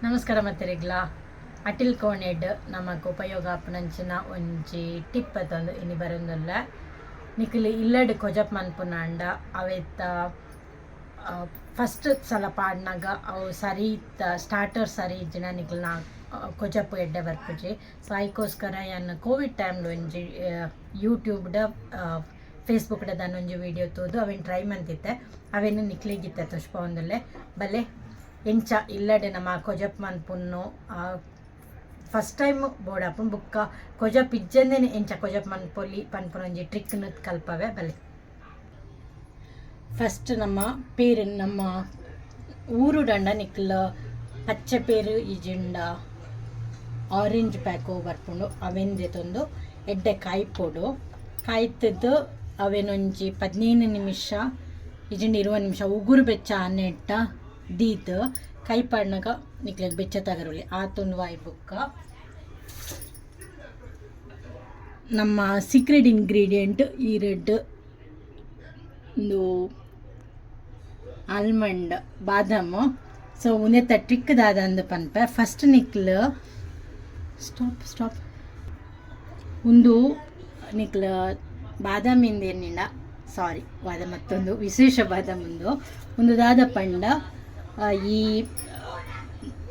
ನಮಸ್ಕಾರ ಮತ್ತೆರಿಗ್ಲ ಅಟಿಲ್ ಕೋಣೆಡ್ ನಮಕ್ ಉಪಯೋಗ ಆಪುನಂಚಿನ ಒಂಜಿ ಟಿಪ್ ಅತೊಂದು ಇನಿ ಬರೋದಿಲ್ಲ ನಿಖಿಲ್ ಇಲ್ಲಡ್ ಕೊಜಪ್ ಮನ್ಪುನಾಂಡ ಅವೆತ್ತ ಫಸ್ಟ್ ಸಲ ಪಾಡ್ನಾಗ ಅವು ಸರಿ ಇತ್ತ ಸ್ಟಾರ್ಟರ್ ಸರಿ ಇಜ್ಜಿನ ನಿಖಿಲ್ ನಾ ಕೊಜಪ್ ಎಡ್ಡೆ ಬರ್ಪುಜಿ ಸೊ ಅದಕ್ಕೋಸ್ಕರ ಏನು ಕೋವಿಡ್ ಟೈಮ್ಲು ಒಂಜಿ ಯೂಟ್ಯೂಬ್ಡ ಫೇಸ್ಬುಕ್ಡ ಒಂಜಿ ವಿಡಿಯೋ ತೋದು ಅವೇನು ಟ್ರೈ ಮಂತಿತ್ತೆ ಅವೇನು ನಿಕ್ಲಿಗಿತ್ತೆ ತುಷ್ಪ ಒಂದಲ್ಲೇ ಬಲ್ಲೆ ಎಂಚ ಇಲ್ಲಡೆ ನಮ್ಮ ಕೊಜಪ್ ಮನ್ಪುನ್ನು ಫಸ್ಟ್ ಟೈಮ್ ಬೋಡಾಪು ಬುಕ್ಕ ಕೊಜಪ್ ಇಜ್ಜಂದೇನೆ ಎಂಚ ಕೊಜಪ್ ಮನ್ಪೊಲಿ ಪನ್ಪುನೊಂಜಿ ಟ್ರಿಕ್ನ ಕಲ್ಪವೆ ಬಲೆ ಫಸ್ಟ್ ನಮ್ಮ ಪೇರು ನಮ್ಮ ಊರು ದಂಡ ನಿಕ್ಲ ಪಚ್ಚೆ ಪೇರು ಇಜಿಂಡ ಆರೆಂಜ್ ಪ್ಯಾಕು ಬರ್ಪುಂಡು ಅವೆಂದೆ ತಂದು ಎಡ್ಡೆ ಕಾಯ್ಪೊಡು ಕಾಯ್ತದ್ದು ಅವೇನೊಂಜಿ 15 ನಿಮಿಷ ಇಜಿಂಡ 20 ನಿಮಿಷ ಉಗುರು ಬೆಚ್ಚ ನೆಟ್ಟ ದೀತ್ ಕೈ ಪಾಡ್ನಾಗ ನಿಕ್ಲೆಗ್ ಬೆಚ್ಚ ತಗರುಲಿ ಆತೊಂದು ವಾಯ್ ಬುಕ್ಕ ನಮ್ಮ ಸೀಕ್ರೆಟ್ ಇಂಗ್ರೀಡಿಯೆಂಟ್ ಈ ರೆಡ್ ಒಂದು ಆಲ್ಮಂಡ್ ಬಾದಾಮು ಸೊ ಉನೆತ್ತ ಟ್ರಿಕ್ದಾದ ಅಂದು ಪನ್ಪೆ ಫಸ್ಟ್ ನಿಕ್ಲು ಸ್ಟಾಪ್ ಒಂದು ನಿಕ್ಲ ಬಾದಾಮಿಂದ ಏನಿಲ್ಲ ಸಾರಿ ವಾದ ಮತ್ತೊಂದು ವಿಶೇಷ ಬಾದಾಮ್ ಒಂದು ದಾದ ಪಂಡ ಈ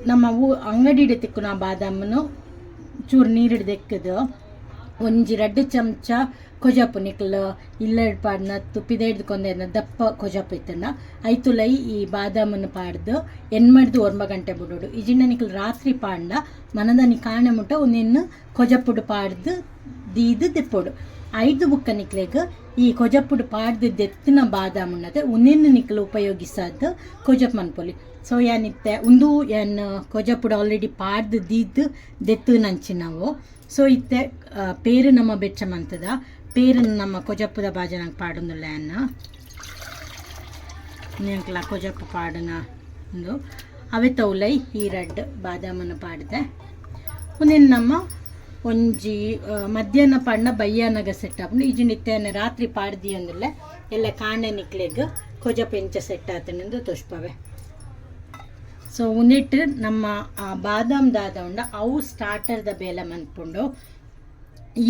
ನಮ್ಮ ಅಂಗಡಿ ತಿಕ್ಕುನ ಬಾದಾಮನು ಚೂರು ನೀರಿಡ್ ದೆಕ್ಕದು ಒಂಜಿ 2 ಚಮಚ ಕೊಜಪು ನಿಕ್ಲ ಇಲ್ಲಡ್ ಪಾಡ್ನ ತುಪ್ಪಿದ ಹಿಡ್ದುಕೊಂಡ ದಪ್ಪ ಕೊಜಪು ಇತ್ತಂಡ ಐತುಲೈ ಈ ಬಾದಾಮನ್ನು ಪಾಡ್ದು ಎನ್ಮಡ್ದು 9 ಗಂಟೆ ಬಿಡೋಡು ಇಜಿಂಡ ನಿಕ್ಲ ರಾತ್ರಿ ಪಾಂಡ ಮನದನಿ ಕಾಣೆ ಮುಟ್ಟ ಒಂದಿನ್ನು ಕೊಜಪ್ಪುಡು ಪಾಡ್ದು ದೀದು ದೆಪ್ಪೋಡು 5 ಬುಕ್ಕ ನಿಕ್ಲೆಗ್ ಈ ಕೊಜಪ್ಪುಡು ಪಾಡ್ದು ದೆತ್ತಿನ ಬಾದಾಮುನ್ನತೆ ಉನ್ನಿನ್ನು ನಿಕ್ಲು ಉಪಯೋಗಿಸದ್ದು ಕೊಜಪ್ ಮನ್ಪೊಲಿ ಸೊ ಏನಿತ್ತೆ ಒಂದು ಏನು ಕೊಜಪ್ಪುಡು ಆಲ್ರೆಡಿ ಪಾಡ್ದು ದೀದ್ದು ದೆತ್ತು ನಂಚಿ ನಾವು ಸೊ ಇತ್ತೆ ಪೇರು ನಮ್ಮ ಬೆಚ್ಚ ಮಂತದ ಪೇರು ನಮ್ಮ ಕೊಜಪ್ಪುದ ಬಾಜನಾಗ ಪಾಡೊಂದುಲ್ಲ ನೆಂಕ್ಲ ಕೊಜಪ್ಪು ಪಾಡನ ಒಂದು ಅವೇ ತೌಲೈ ಈ ರೆಡ್ ಬಾದಾಮನ್ನು ಪಾಡಿದೆ ಒಂದಿನ ನಮ್ಮ ಒಂಜಿ ಮಧ್ಯಾಹ್ನ ಪಾಡ್ನ ಬಯ್ಯಾನಾಗ ಸೆಟ್ ಆಪುಂಡು ಈಜಿಂಡ ಇತ್ತೇನೆ ರಾತ್ರಿ ಪಾಡ್ದಿ ಅಂದಿಲ್ಲ ಎಲ್ಲ ಕಾಂಡೆ ನಿಕ್ಲೆಗ್ ಕೊಜಪ್ ಎಂಚ ಸೆಟ್ ಆತನೆಂದು ತೋಷ್ಪವೆ ಸೊ ಉನ್ನಿಟ್ಟು ನಮ್ಮ ಬಾದಾಮ್ ದಾದ ಉಂಡ ಅವು ಸ್ಟಾರ್ಟರ್ದ ಬೇಲೆ ಮನ್ಪುಂಡು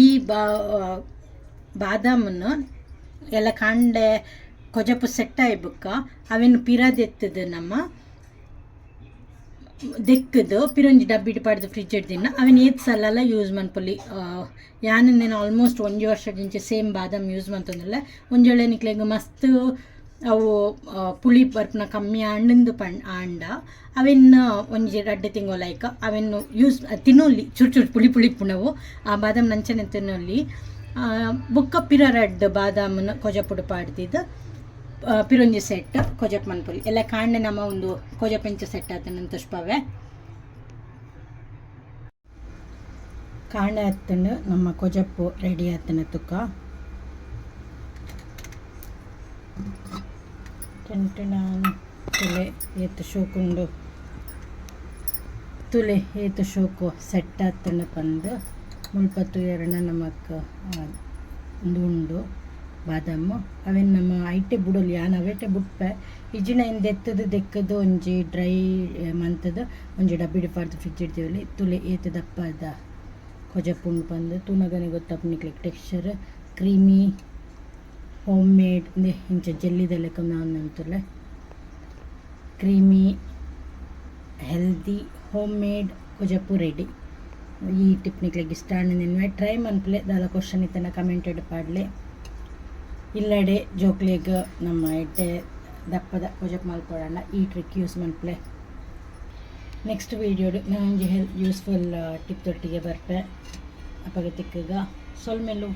ಈ ಬಾದಾಮನ್ನು ಎಲ್ಲ ಕಾಂಡೆ ಕೊಜಪ್ಪು ಸೆಟ್ ಆಯ್ಬುಕ್ಕ ಅವೇನು ಪಿರದೆತ್ತದು ನಮ್ಮ ದೆಕ್ಕದು ಪಿರೊಂಜಿ ಡಬ್ಬಿಡ್ ಪಡ್ದು ಫ್ರಿಜ್ ಇಡ್ದಿನ ಅವನ್ ಏತ್ ಸಲ ಯೂಸ್ ಮನ್ಪೊಲಿ ಯಾನೇನು ಆಲ್ಮೋಸ್ಟ್ 1 ವರ್ಷದಿಂಚೆ ಸೇಮ್ ಬಾದಾಮ್ ಯೂಸ್ ಮಂತಂದಿಲ್ಲ ಒಂಜೊಳ್ಳೆ ನಿಕ್ಲೆಗ್ ಮಸ್ತ್ ಅವು ಪುಳಿ ಬರ್ಪುನ ಕಮ್ಮಿ ಆಂಡಂದು ಆಂಡ ಅವೆನ್ನು ಒಂಜಿ 2 ತಿಂಗಳು ಲೈಕ್ ಅವೆನ್ನು ಯೂಸ್ ತಿನ್ನೋಲಿ ಚೂರು ಪುಳಿ ಪುಣವು ಆ ಬಾದಾಮ್ ನಂಚನೆ ತಿನ್ನೋಲಿ ಬುಕ್ಕ ಪಿರ ರೆಡ್ ಬಾದಾಮನ್ನು ಕೊಜಪುಡು ಪಾಡ್ದಿದ್ದು ಪಿರೊಂಜಿ ಸೆಟ್ ಕೊಜಪ್ ಮನ್ಪೊಲಿ ಎಲ್ಲ ಕಾಂಡೆ ನಮ್ಮ ಒಂದು ಕೊಜಪ್ ಎಂಚ ಸೆಟ್ ಆತನ ತುಷ್ಪವೆ ಕಾಂಡೆ ಹತ್ತಂಡು ನಮ್ಮ ಕೊಜಪ್ಪು ರೆಡಿ ಆತನ ತುಕ್ಕ ತುಲೆ ಏತು ಶೋಕುಂಡು ತುಲೆ ಏತು ಶೋಕು ಸೆಟ್ ಆತನ ಪಂದು ಮುಲ್ಪತ್ತು ಎರಡ ನಮಕ್ ಉಂಡು ಬಾದಾಮು ಅವೇನು ನಮ್ಮ ಐಟೆ ಬಿಡೋಲಿ ಯಾನ್ ಅವೇಟೆ ಬಿಟ್ಪೆ ಇಜಿನ ಏನು ದೆಕ್ಕದು ಒಂಜಿ ಡ್ರೈ ಮಂತದ ಒಂಜಿ ಡಬ್ಬಿಡಿ ಪಾಡ್ದು ಫ್ರಿಜ್ ಇಡ್ತೀವಲ್ಲಿ ತುಲೆ ಏತು ದಪ್ಪ ಅದ ಕೊಜಪ್ಪುಂಡು ಬಂದು ತೂನಗನೆ ಗೊತ್ತಪ್ಪ ನಿಕ್ಲಿಕ್ಕೆ ಟೆಕ್ಸ್ಚರ್ ಕ್ರೀಮಿ ಹೋಮ್ ಮೇಡ್ ಇಂಚ ಜೆಲ್ಲಿದೆಲ್ಲ ನಂತುಲೆ ಕ್ರೀಮಿ ಹೆಲ್ದಿ ಹೋಮ್ ಮೇಡ್ ಕೊಜಪ್ಪು ರೆಡಿ ಈ ಟಿಪ್ ನಿಕ್ಲಿಗೆ ಇಷ್ಟ ನಿನ್ವೆ ಟ್ರೈ ಮನ್ಪ್ಲೆ ದಾದ ಕ್ವಶನ್ ಇತ್ತನ ಕಮೆಂಟೆಡ್ ಪಾಡ್ಲೆ ಇಲ್ಲಡೆ ಜೋಕ್ಲೆಗ್ ನಮ್ಮ ಎಡ್ಡೆ ದಪ್ಪದ ಕೊಜಪ್ ಮಲ್ಪೊಡೋಣ ಈ ಟ್ರಿಕ್ ಯೂಸ್ ಮನ್ಪ್ಲೆ ನೆಕ್ಸ್ಟ್ ವೀಡಿಯೋಡು ನಾನು ಯೂಸ್ಫುಲ್ ಟಿಪ್ ತೊಟ್ಟಿಗೆ ಬರ್ಪೆ ಅಪಗ ತಿಕ್ಕಗ ಸೊಲ್ಮೆಲು